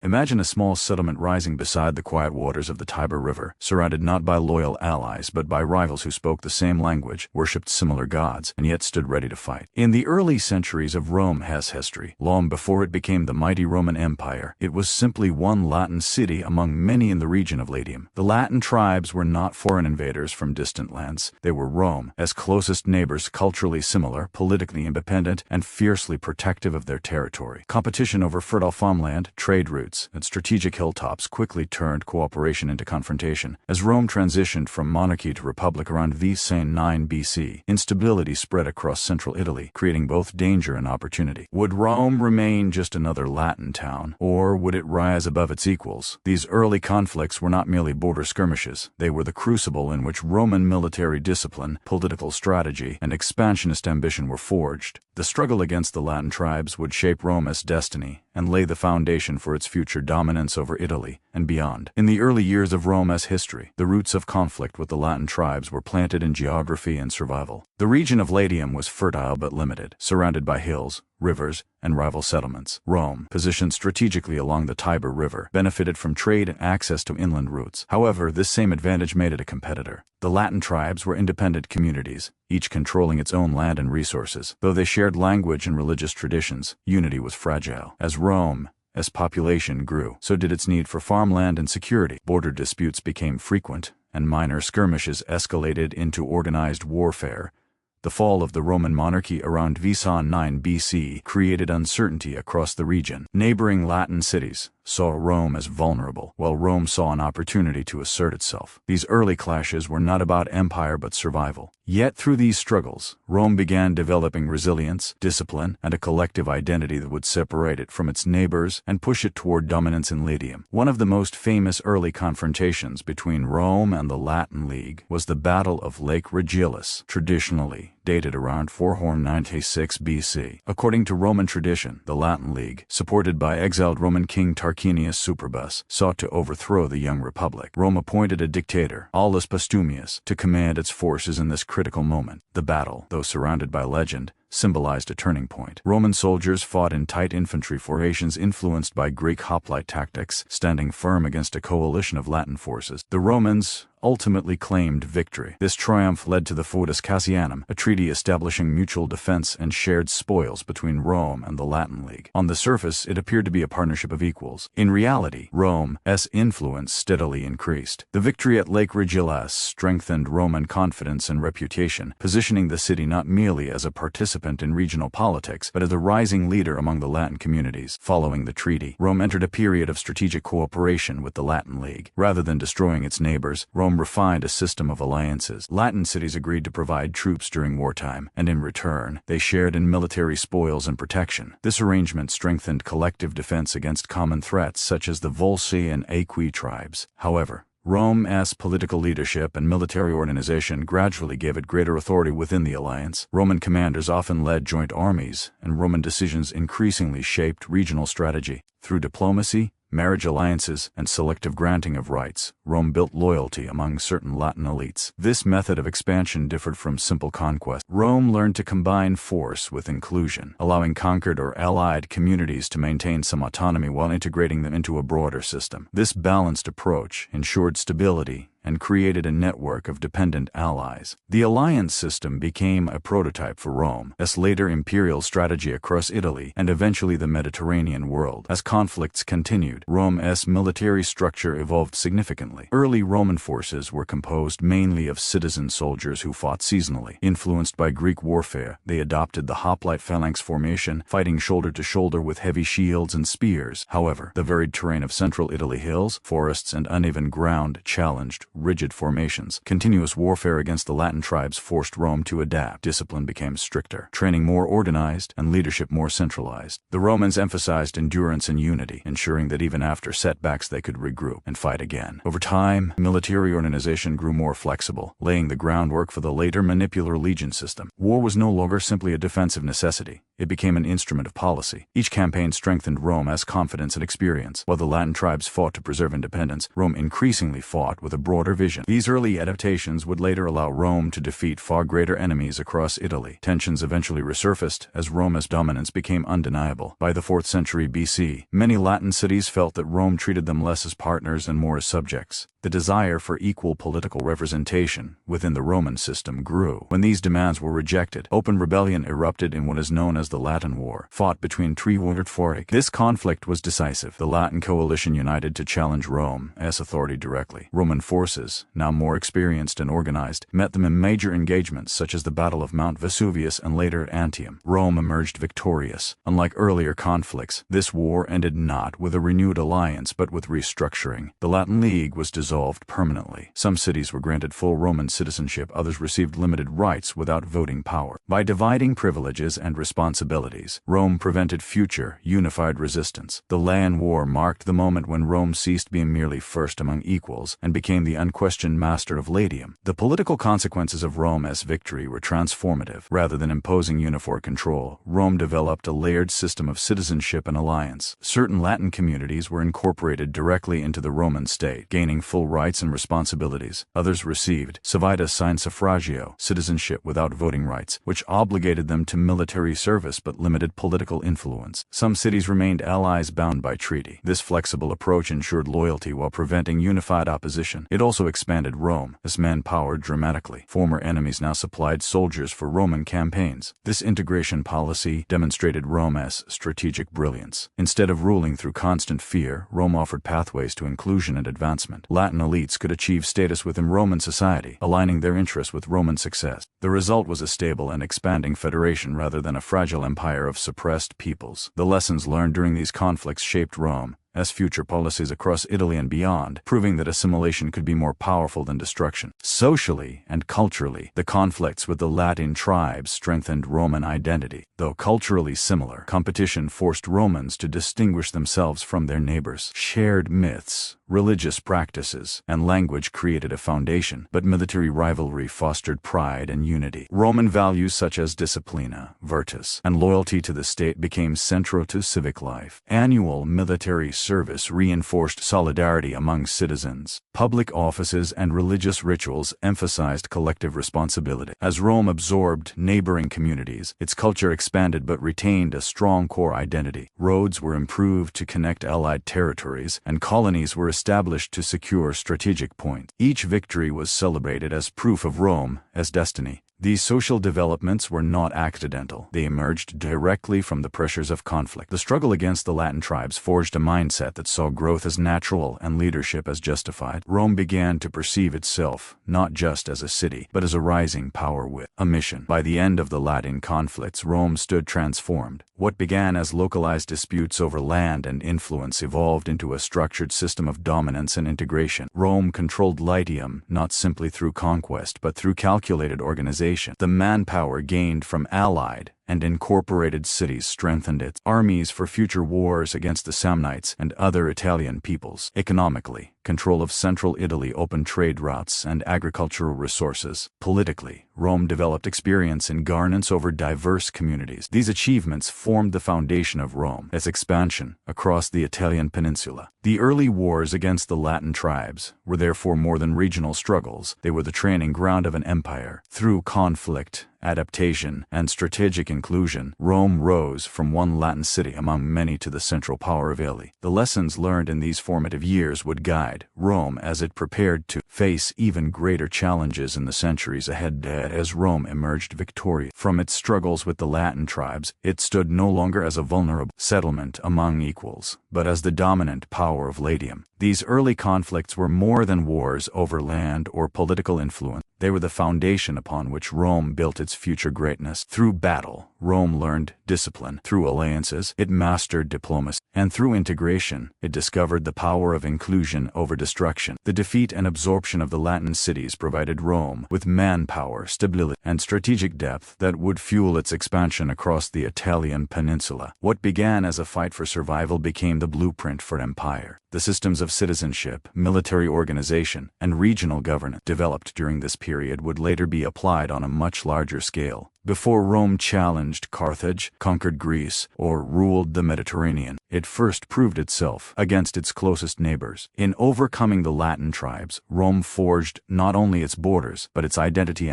Imagine a small settlement rising beside the quiet waters of the Tiber River, surrounded not by loyal allies but by rivals who spoke the same language, worshipped similar gods, and yet stood ready to fight. In the early centuries of Rome's history, long before it became the mighty Roman Empire, it was simply one Latin city among many in the region of Latium. The Latin tribes were not foreign invaders from distant lands. They were Rome's closest neighbors, culturally similar, politically independent, and fiercely protective of their territory. Competition over fertile farmland, trade routes, and strategic hilltops quickly turned cooperation into confrontation. As Rome transitioned from monarchy to republic around VC 9 BC, instability spread across central Italy, creating both danger and opportunity. Would Rome remain just another Latin town, or would it rise above its equals? These early conflicts were not merely border skirmishes. They were the crucible in which Roman military discipline, political strategy, and expansionist ambition were forged. The struggle against the Latin tribes would shape Rome's destiny and lay the foundation for its future dominance over Italy and beyond. In the early years of Rome's history, the roots of conflict with the Latin tribes were planted in geography and survival. The region of Latium was fertile but limited, surrounded by hills, rivers, and rival settlements. Rome, positioned strategically along the Tiber River, benefited from trade and access to inland routes. However, this same advantage made it a competitor. The Latin tribes were independent communities, each controlling its own land and resources. Though they shared language and religious traditions, unity was fragile. As Rome's population grew, so did its need for farmland and security. Border disputes became frequent, and minor skirmishes escalated into organized warfare. The fall of the Roman monarchy around VC 9 BC created uncertainty across the region. Neighboring Latin cities saw Rome as vulnerable, while Rome saw an opportunity to assert itself. These early clashes were not about empire but survival. Yet through these struggles, Rome began developing resilience, discipline, and a collective identity that would separate it from its neighbors and push it toward dominance in Latium. One of the most famous early confrontations between Rome and the Latin League was the Battle of Lake Regillus, traditionally dated around 496 BC. According to Roman tradition, the Latin League, supported by exiled Roman king Tarquinius Superbus, sought to overthrow the young republic. Rome appointed a dictator, Aulus Postumius, to command its forces in this critical moment. The battle, though surrounded by legend, symbolized a turning point. Roman soldiers fought in tight infantry formations influenced by Greek hoplite tactics, standing firm against a coalition of Latin forces. The Romans ultimately claimed victory. This triumph led to the Foedus Cassianum, a treaty establishing mutual defense and shared spoils between Rome and the Latin League. On the surface, it appeared to be a partnership of equals. In reality, Rome's influence steadily increased. The victory at Lake Regillus strengthened Roman confidence and reputation, positioning the city not merely as a participant in regional politics, but as a rising leader among the Latin communities. Following the treaty, Rome entered a period of strategic cooperation with the Latin League. Rather than destroying its neighbors, Rome refined a system of alliances. Latin cities agreed to provide troops during wartime, and in return, they shared in military spoils and protection. This arrangement strengthened collective defense against common threats such as the Volsci and Aequi tribes. However, Rome's political leadership and military organization gradually gave it greater authority within the alliance. Roman commanders often led joint armies, and Roman decisions increasingly shaped regional strategy. Through diplomacy, marriage alliances, and selective granting of rights, Rome built loyalty among certain Latin elites. This method of expansion differed from simple conquest. Rome learned to combine force with inclusion, allowing conquered or allied communities to maintain some autonomy while integrating them into a broader system. This balanced approach ensured stability and created a network of dependent allies. The alliance system became a prototype for Rome's later imperial strategy across Italy and eventually the Mediterranean world. As conflicts continued, Rome's military structure evolved significantly. Early Roman forces were composed mainly of citizen soldiers who fought seasonally. Influenced by Greek warfare, they adopted the hoplite phalanx formation, fighting shoulder to shoulder with heavy shields and spears. However, the varied terrain of central Italy, hills, forests, and uneven ground challenged rigid formations. Continuous warfare against the Latin tribes forced Rome to adapt. Discipline became stricter, training more organized, and leadership more centralized. The Romans emphasized endurance and unity, ensuring that even after setbacks they could regroup and fight again. Over time, military organization grew more flexible, laying the groundwork for the later manipular legion system. War was no longer simply a defensive necessity. It became an instrument of policy. Each campaign strengthened Rome's confidence and experience. While the Latin tribes fought to preserve independence, Rome increasingly fought with a broader broader vision. These early adaptations would later allow Rome to defeat far greater enemies across Italy. Tensions eventually resurfaced as Rome's dominance became undeniable. By the 4th century BC, many Latin cities felt that Rome treated them less as partners and more as subjects. The desire for equal political representation within the Roman system grew. When these demands were rejected, open rebellion erupted in what is known as the Latin War, fought between Triumvirate. This conflict was decisive. The Latin coalition united to challenge Rome's authority directly. Roman forces, now more experienced and organized, met them in major engagements such as the Battle of Mount Vesuvius and later at Antium. Rome emerged victorious. Unlike earlier conflicts, this war ended not with a renewed alliance but with restructuring. The Latin League was dissolved permanently. Some cities were granted full Roman citizenship, others received limited rights without voting power. By dividing privileges and responsibilities, Rome prevented future, unified resistance. The Latin War marked the moment when Rome ceased being merely first among equals and became the unquestioned master of Latium. The political consequences of Rome's victory were transformative. Rather than imposing uniform control, Rome developed a layered system of citizenship and alliance. Certain Latin communities were incorporated directly into the Roman state, gaining full rights and responsibilities. Others received civitas sin suffragio, citizenship without voting rights, which obligated them to military service but limited political influence. Some cities remained allies bound by treaty. This flexible approach ensured loyalty while preventing unified opposition. It also expanded Rome's manpower dramatically. Former enemies now supplied soldiers for Roman campaigns. This integration policy demonstrated Rome's strategic brilliance. Instead of ruling through constant fear, Rome offered pathways to inclusion and advancement. Latin elites could achieve status within Roman society, aligning their interests with Roman success. The result was a stable and expanding federation rather than a fragile empire of suppressed peoples. The lessons learned during these conflicts shaped Rome's future policies across Italy and beyond, proving that assimilation could be more powerful than destruction. Socially and culturally, the conflicts with the Latin tribes strengthened Roman identity. Though culturally similar, competition forced Romans to distinguish themselves from their neighbors. Shared myths, religious practices, and language created a foundation, but military rivalry fostered pride and unity. Roman values such as disciplina, virtus, and loyalty to the state became central to civic life. Annual military service reinforced solidarity among citizens. Public offices and religious rituals emphasized collective responsibility. As Rome absorbed neighboring communities, its culture expanded but retained a strong core identity. Roads were improved to connect allied territories, and colonies were established to secure strategic points. Each victory was celebrated as proof of Rome's destiny. These social developments were not accidental. They emerged directly from the pressures of conflict. The struggle against the Latin tribes forged a mindset that saw growth as natural and leadership as justified. Rome began to perceive itself not just as a city, but as a rising power with a mission. By the end of the Latin conflicts, Rome stood transformed. What began as localized disputes over land and influence evolved into a structured system of dominance and integration. Rome controlled Latium not simply through conquest, but through calculated organization. The manpower gained from allied and incorporated cities strengthened its armies for future wars against the Samnites and other Italian peoples. Economically, control of central Italy opened trade routes and agricultural resources. Politically, Rome developed experience in governance over diverse communities. These achievements formed the foundation of Rome's expansion across the Italian peninsula. The early wars against the Latin tribes were therefore more than regional struggles. They were the training ground of an empire. Through conflict, adaptation, and strategic inclusion, Rome rose from one Latin city among many to the central power of Italy. The lessons learned in these formative years would guide Rome as it prepared to face even greater challenges in the centuries ahead. As Rome emerged victorious from its struggles with the Latin tribes, it stood no longer as a vulnerable settlement among equals, but as the dominant power of Latium. These early conflicts were more than wars over land or political influence. They were the foundation upon which Rome built its future greatness. Through battle, Rome learned discipline. Through alliances, it mastered diplomacy. And through integration, it discovered the power of inclusion over destruction. The defeat and absorption of the Latin cities provided Rome with manpower, stability, and strategic depth that would fuel its expansion across the Italian peninsula. What began as a fight for survival became the blueprint for empire. The systems of citizenship, military organization, and regional governance developed during this period would later be applied on a much larger scale. Before Rome challenged Carthage, conquered Greece, or ruled the Mediterranean, it first proved itself against its closest neighbors. In overcoming the Latin tribes, Rome forged not only its borders, but its identity,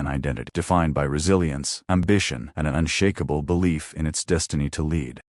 defined by resilience, ambition, and an unshakable belief in its destiny to lead.